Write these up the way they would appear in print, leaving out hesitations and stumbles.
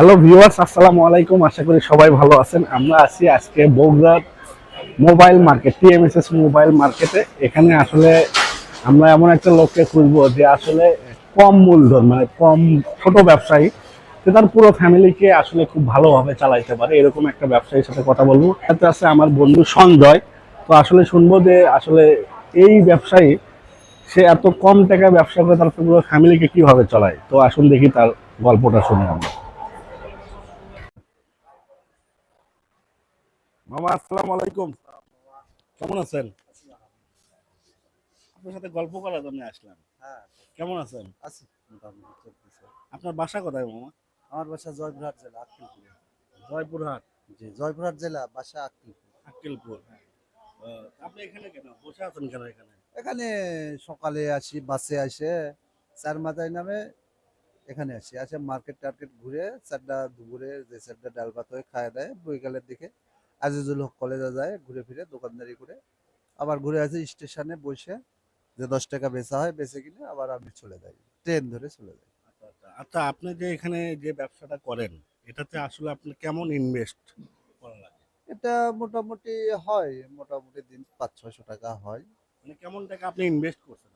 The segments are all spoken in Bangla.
হ্যালো ভিউয়ার্স, আসসালামু আলাইকুম। আশা করি সবাই ভালো আছেন। আমরা আছি আজকে বগুড়ার মোবাইল মার্কেট, টিএমএসএস মোবাইল মার্কেটে। এখানে আসলে আমরা এমন একটা লোককে খুঁজবো যে আসলে কম মূলধন, মানে কম, ছোট ব্যবসায়ী, যে তার পুরো ফ্যামিলিকে আসলে খুব ভালোভাবে চালাইতে পারে, এরকম একটা ব্যবসায়ীর সাথে কথা বলবো। সাথে আছে আমার বন্ধু সঞ্জয়। তো আসলে শুনবো যে আসলে এই ব্যবসায়ী, সে এত কম টাকায় ব্যবসা করে তার পুরো ফ্যামিলিকে কিভাবে চালায়। তো আসুন দেখি তার গল্পটা শুনে আমরা। মামা, আসসালামু আলাইকুম। কেমন আছেন? আপনার সাথে গল্প করার জন্য আসলাম। হ্যাঁ, কেমন আছেন? আছি মোটামুটি চলতেছে। আপনার বাসা কোথায় মামা? আমার বাসা জয়পুরহাট জেলা আক্কেলপুরে। জয়পুরহাট। জি, জয়পুরহাট জেলা বাসা আক্কেলপুর। আক্কেলপুর। আপনি এখানে কেন বসে আছেন কেন এখানে? এখানে সকালে আসি, বাসে আসে চার মাথায় নামে এখানে আসি। আসে মার্কেট টার্কেট ঘুরে চারটা দুপুরে যে চারটা ডাল ভাত হয়ে খাওয়া দেয়, বৈকালের দিকে আজিজুল হক কলেজে যায়, ঘুরে ফিরে দোকানদারি করে আবার ঘুরে আসি স্টেশনে বসে, যে 10 টাকা বেচা হয় বেচে কিনে আবার আমি চলে যাই, ট্রেন ধরে চলে যাই। আচ্ছা আচ্ছা আচ্ছা, আপনি যে এখানে যে ব্যবসাটা করেন, এটাতে আসলে আপনার কেমন ইনভেস্ট করা লাগে? এটা মোটামুটি হয়, মোটামুটি দিন 500-600 টাকা হয়। মানে কেমন টাকা আপনি ইনভেস্ট করছেন?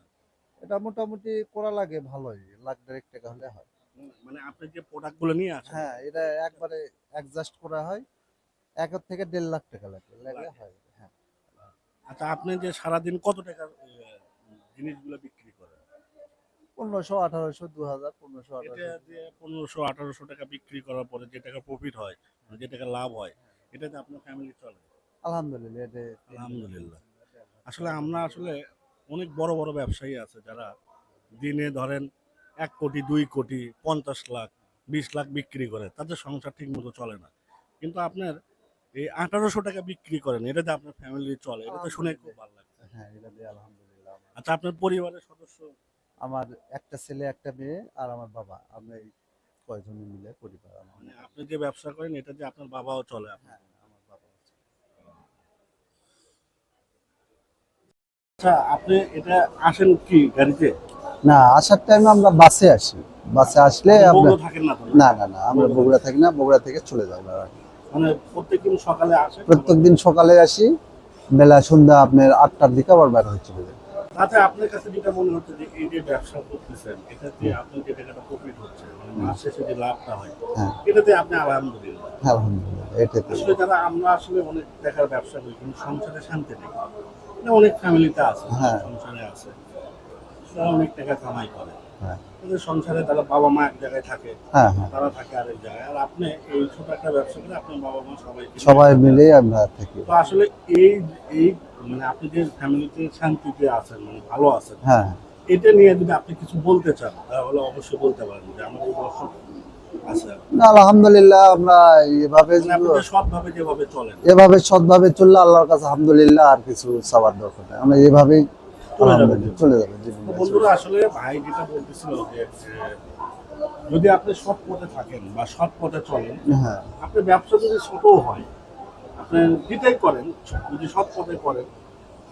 এটা মোটামুটি করা লাগে ভালোই, লাখ দেড়েক টাকা হলে হয়। মানে আপনি যে প্রোডাক্টগুলো নিয়ে আসেন। হ্যাঁ, এটা একবারে অ্যাডজাস্ট করা হয়, 1 থেকে 1.5 লাখ টাকা লাগে লাগলে লাগে। হয়। হ্যাঁ, আচ্ছা, আপনি যে সারাদিন কত টাকার জিনিসগুলো বিক্রি করেন? 1500, 1800, 2000, 1500, এটা 1800। যে 1500-1800 টাকা বিক্রি করার পরে যে টাকা প্রফিট হয়, মানে যে টাকা লাভ হয়, এটাতে আপনার ফ্যামিলি চলে? আলহামদুলিল্লাহ, এটা আলহামদুলিল্লাহ। আসলে আমরা আসলে অনেক বড় বড় ব্যবসায়ী আছে যারা দিনে ধরেন 1 কোটি, 2 কোটি, 50 লাখ, 20 লাখ বিক্রি করে, তাদের সংসার ঠিক মতো চলে না। কিন্তু আপনার এই 1800 টাকা বিক্রি করেন, এটাতে আপনার ফ্যামিলি চলে, এটা তো শুনে খুব আলহামদুলিল্লাহ। ভালো লাগছে। হ্যাঁ, এটা দিয়ে আলহামদুলিল্লাহ। আচ্ছা, আপনার পরিবারের সদস্য? আমার একটা ছেলে, একটা মেয়ে আর আমার বাবা, আমরা এই কয়জনে মিলে পরিবার আমার মানে আপনি মোটামুটি। যে ব্যবসা করেন এটাতে আপনার বাবাও চলে আপনার? হ্যাঁ, আমার বাবা আছে। আচ্ছা, আপনি এটা আসেন কি গাড়িতে? না, আসার টাইমে আমরা বাসে আসি। বাসে আসলে আপনি আমরা বগুড়া থাকেন না তো? না না না, আমরা বগুড়া থাকি না, বগুড়া থেকে চলে যাই বাড়ি। মানে প্রত্যেকদিন সকালে আসেন? প্রত্যেকদিন সকালে আসি, বেলা সন্ধ্যা আপনার 8টার দিকে আবার বের হয়ে চলে যাই। তাতে আপনার কাছে যেটা মনে হচ্ছে যে এই যে ব্যবসা করতেছেন, এটাতে আপনার যে টাকাটা প্রফিট হচ্ছে, মানে মাস শেষে যে লাভটা হয়, হ্যাঁ, এটাতে আপনি আলহামদুলিল্লাহ। আলহামদুলিল্লাহ, এটাতে। আসলে যারা আমরা আসলে অনেক টাকার ব্যবসা করি কিন্তু সংসারে শান্তি নেই, মানে অনেক ফ্যামিলিতে আছে, হ্যাঁ, সংসারে আছে, তারা অনেক টাকা কামাই করে, হ্যাঁ, তাদের সংসারে তারা বাবা মা এক জায়গায় থাকে, হ্যাঁ, হ্যাঁ, তারা থাকে আরেক জায়গায়, আর আপনি এই ছোট একটা ব্যবসা করে আপনার বাবা মা সবাইকে নিয়ে সবাই একসাথে মিলে আছেন। আমরা থাকি। তো আসলে এই এই মানে আপনি যে ফ্যামিলিতে শান্তিতে আছেন, মানে ভালো আছেন, হ্যাঁ, এটা নিয়ে যদি আপনি কিছু বলতে চান তাহলে অবশ্যই বলতে পারেন যে আমার এই দর্শক আছে, না, আলহামদুলিল্লাহ, আমরা এভাবে মানে আপনি যে সৎভাবে যেভাবে চলেন এভাবে সৎভাবে চললে আল্লাহর কাছে আলহামদুলিল্লাহ, আর কিছু চাওয়ার দরকার নেই, আমরা এভাবেই চলে যাবে। আলহামদুলিল্লাহ চলে যাবে জীবন। তো বন্ধুরা, আসলে ভাই যেটা বলতেছিল যে যদি আপনি সৎ পথে থাকেন বা সৎ পথে চলেন, হ্যাঁ, আপনার ব্যবসা যদি ছোটও হয়, আপনি যেটাই করেন যদি সৎ পথে করেন,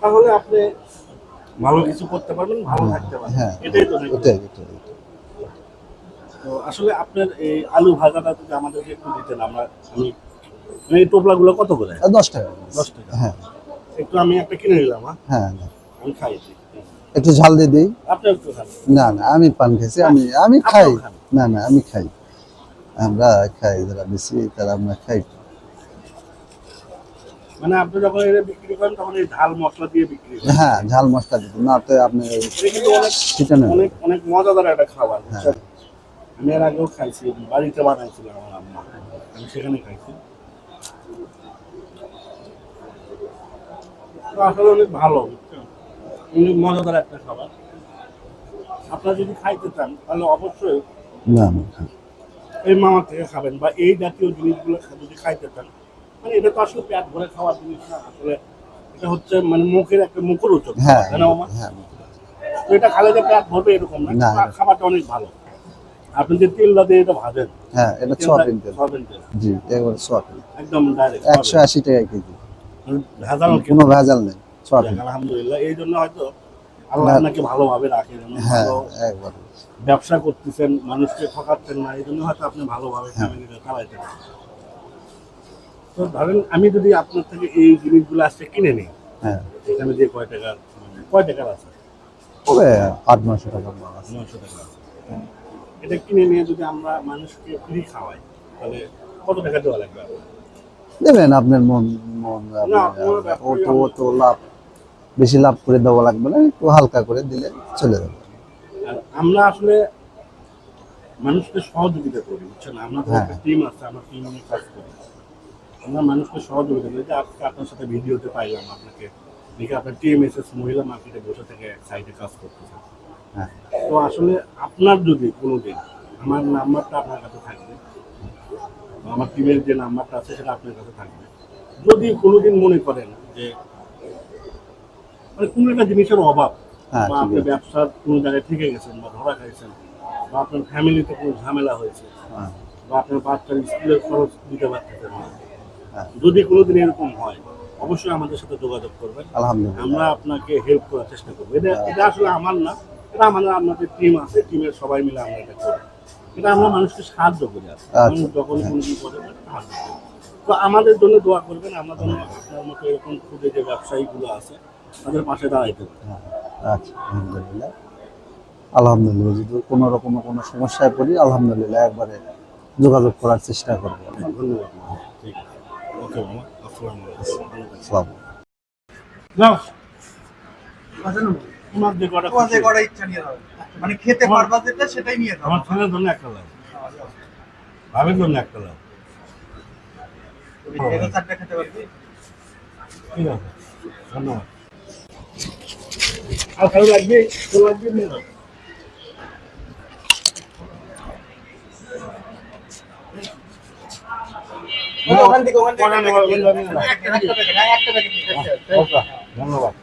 তাহলে আপনি ভালো কিছু করতে পারবেন, ভালো থাকতে পারবেন, হ্যাঁ, এটাই তো নাকি? ওটাই ওটাই ওটাই। তো আসলে আপনার এই আলু ভাজাটা যদি আমাদেরকে একটু দিতেন, আমি মানে এই টোপলাগুলো কত করে? আর 10 টাকা। 10 টাকা। হ্যাঁ, একটু আমি একটা কিনে নিলাম, হ্যাঁ? হ্যাঁ, না। আমি খাইছি। একটু ঝাল দিয়ে দিই। আপনি একটু খান। না না, আমি পান খেয়েছি, আমি খাই। আপনিও খান। না না, আমি খাই। আমরা খাই, যারা বেশি তারা আমরা খাই। মানে আপনি যখন এটা বিক্রি করেন তখন এই ঝাল মশলা দিয়ে বিক্রি করেন? হ্যাঁ, ঝাল মশলা দিতে না তো আপনি এটা কিন্তু অনেক সেটা না। অনেক অনেক মজাদার একটা খাবার, হ্যাঁ, বুঝছেন? আমি এর আগেও খাইছি, বাড়িতে বানাইছিল আমার আম্মা, আমি সেখানে খাইছি। তো আসলে অনেক ভালো, বুঝছেন? অনেক মজাদার একটা খাবার। আপনারা যদি খাইতে চান তাহলে অবশ্যই না না, এই মামার থেকে খাবেন, বা এই জাতীয় জিনিসগুলো যদি খাইতে চান। মানে এটা তো আসলে পেট ভরে খাওয়ার জিনিস না, আসলে এটা হচ্ছে মানে মুখের একটা মুখরোচক হ্যাঁ, খাবার, তাই না মামা? হ্যাঁ, তো এটা খালে যে পেট ভরবে এরকম না, না, কিন্তু খাবারটা অনেক ভালো। আপনি যে তেলটা দিয়ে এটা ভাজেন, হ্যাঁ, এটা তেলটা সোয়াবিন তেল। সয়াবিন তেল, জি, একবার সোয়াবিন। একদম ডাইরেক্ট 180 টাকা কেজি, ভেজাল কোনো ভেজাল নেই সোয়াবিন। আলহামদুলিল্লাহ। এই জন্য হয়তো আল্লাহ না। আপনাকে ভালোভাবে রাখেন, এবং হ্যাঁ ভালো একবার ব্যবসা করতেছেন, মানুষকে ঠকাচ্ছেন না, এই জন্য হয়তো আপনি ভালোভাবে হ্যাঁ। ফ্যামিলিটা চালাইতে পারেন। তো ধরেন আমি যদি আপনার থেকে এই জিনিসগুলো আজকে কিনে নিই, হ্যাঁ, এখানে যে কয় টাকার, মানে কয় টাকার আছে? তবে 8-900 টাকা মাল আছে। 900 টাকা আছে। এটা কিনে নিয়ে যদি আমরা মানুষকে ফ্রি খাওয়াই, তাহলে কত টাকা দেওয়া লাগবে আপনার? দেবেন আপনার মন মন না, আপনার আপনার ব্যাপারই ও তো লাভ বেশি লাভ করে দেওয়া লাগবে না, একটু হালকা করে দিলে চলে যাবে। আর আমরা আসলে মানুষকে সহযোগিতা করি, বুঝছেন? আমরা তো হ্যাঁ। একটা টিম আছে, আমরা টিম নিয়ে কাজ করি। আমরা মানুষকে সহযোগিতা করি। যে আজকে আপনার সাথে ভিডিওতে পাইলাম আপনাকে, দেখে আপনার টিএমএসএস মহিলা মার্কেটে বসে থেকে সাইডে কাজ করতেছেন। হ্যাঁ। তো আসলে আপনার যদি কোনোদিন, আমার নাম্বারটা আপনার কাছে থাকবে, বা আমার টিমের যে নাম্বারটা আছে সেটা আপনার কাছে থাকবে। যদি কোনোদিন মনে করেন যে মানে কোনো একটা জিনিসের অভাব, হ্যাঁ, বা ঠিক আপনি আছে। ব্যবসার কোনো জায়গায় থেকে গেছেন বা ধরা খাইছেন, বা আপনার ফ্যামিলিতে কোনো ঝামেলা হয়েছে, হ্যাঁ, বা আপনার বাচ্চার স্কুলের খরচ দিতে পারতেছেন না, হ্যাঁ। যদি কোনোদিন এরকম হয়, অবশ্যই আমাদের সাথে যোগাযোগ করবেন। আলহামদুলিল্লাহ। আমরা আপনাকে হেল্প করার চেষ্টা করবো। এটা আসলে আমার না, এটা আমাদের টিম আছে, টিমের সবাই মিলে আমরা এটা করি। এটা আমরা মানুষকে সাহায্য করি। আর মানুষ যখন হ্যাঁ। কোনো বিপদে পড়ে সাহায্য করি। তো আমাদের জন্য দোয়া করবেন, আমরা যেন আপনার মতো এরকম ক্ষুদে যে ব্যবসায়ীগুলো আছে তাদের পাশে দাঁড়াইতে পারি। হ্যাঁ, আচ্ছা আলহামদুলিল্লাহ। আলহামদুলিল্লাহ, যদি কোনো রকম কোনো সমস্যায় পড়ি আলহামদুলিল্লাহ একবারে যোগাযোগ করার চেষ্টা করবো। ধন্যবাদ মামা। ঠিক আছে, ওকে মামা, আসসালামু আলাইকুম। ভালো থাকবেন। আসসালাম। যাও, তোমার যে কটা তোমার যে খুশি। কটা ইচ্ছা নিয়ে যাও, মানে খেতে পারবা যেটা সেটাই নিয়ে যাও। আমার ছেলের জন্য একটা লাভ, ভাবের জন্য একটা লাভ। তুমি যেটা চারটা খেতে পারবে। ঠিক আছে, ধন্যবাদ। আর ভালো লাগবে, তো লাগবে নিয়ে নাও। ওখান থেকে পরে নেবো, একটা প্যাকেট, একটা প্যাকেট, ওকে, ধন্যবাদ।